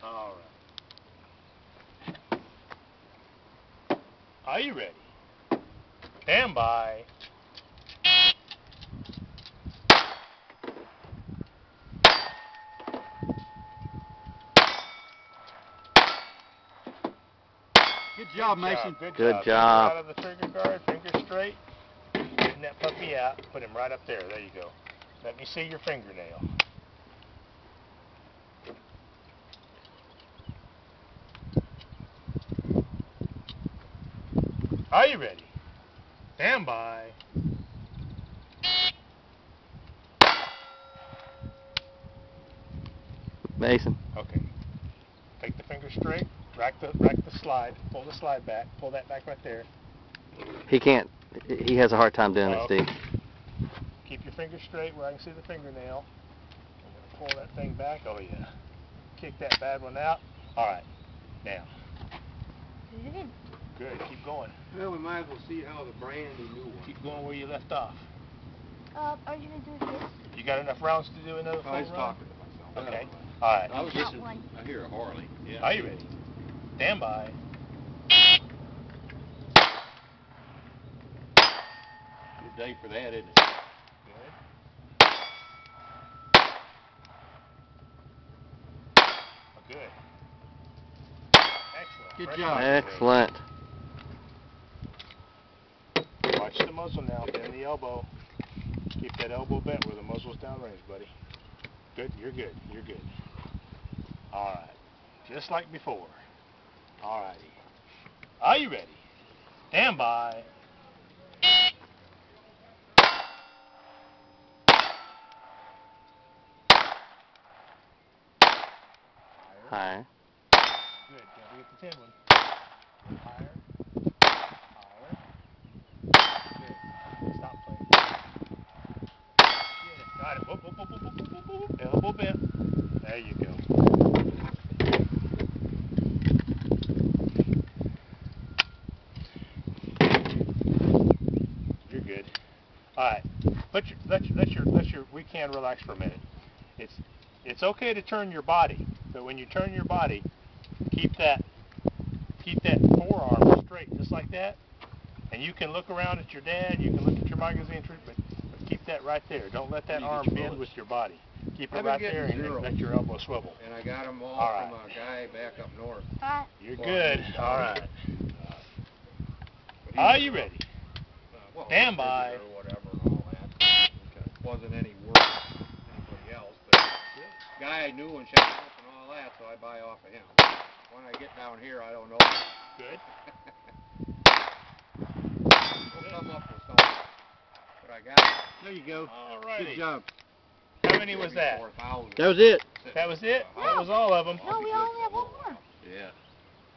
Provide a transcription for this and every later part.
All right. Are you ready? Stand by. Good job, Mason. Good job. Out of the trigger guard, finger straight. Getting that puppy out. Put him right up there. There you go. Let me see your fingernail. Are you ready? Stand by. Mason. Okay. Take the finger straight. Rack the slide. Pull the slide back. Pull that back right there. He can't. He has a hard time doing it, Steve. Keep your finger straight where I can see the fingernail. I'm going to pull that thing back. Oh yeah. Kick that bad one out. All right. Now. Good. Keep going. Well, we might as well see how the brandy new one. Keep going where you left off. Are you going to do it this? You got enough rounds to do another full I was round? talking to myself. Okay. All right. I was listening. I hear a Harley. Yeah. Are you ready? Stand by. Good day for that, isn't it? Good. Good. Excellent. Good Fresh job. Excellent. Watch the muzzle now. Bend the elbow. Keep that elbow bent where the muzzle's downrange, buddy. Good. You're good. You're good. All right. Just like before. All righty. Are you ready? Stand by. Higher. Good. Can't forget the 10 one. Higher. Higher. Good. Stop playing. Get it. Got it. Whoop, whoop, whoop, whoop, whoop, whoop, whoop. Elbow bent. There you go. You're good. All right. Let your we can relax for a minute. It's okay to turn your body, but when you turn your body, keep that forearm straight, just like that. And you can look around at your dad. You can look at your magazine, but keep that right there. Don't let that arm bend with your body. Keep it right there and let your elbow swivel. And I got them all right. from a guy back up north. You're good. All right. Are you ready? Well, Stand by. Or whatever and all that. Okay. Wasn't any worse than anybody else. But guy I knew and shot up and all that, so I buy off of him. When I get down here, I don't know. Good. We'll come up with something. But I got it. There you go. All right. Good job. How many was that? 4,000. That was it. That was it? That was all of them. No, we only have one more. Yeah.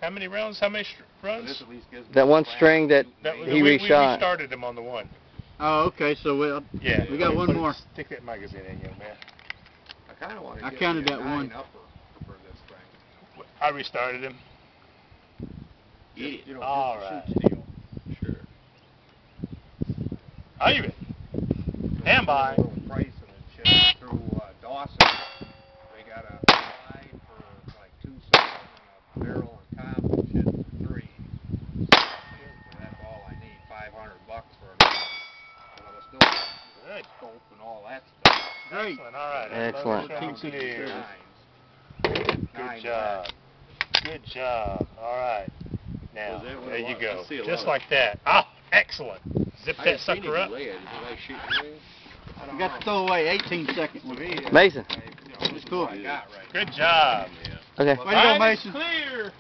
How many rounds? How many runs? This at least gives me That one some string that he we reshot. restarted him on the one. Oh, okay. So we got one more. Stick that magazine in, young man. I kind of want to. I counted that one. Upper for this thing. I restarted him. You know, all just right. shoot steel. Sure. Are you ready? Stand by. A little price and shit through Dawson. They got a slide for like 2.7 and a barrel and top and shit for 3. So that's all I need. $500 for it. But I was still Good. scope and all that stuff. Great. Excellent. All right. Excellent. Good job. Good job. All right. Now, there you go. Just like that. Ah, excellent. Zip that sucker up. You got to throw away 18-second one. Mason. It's cool. Good job. Okay. Way to go, Mason. Clear.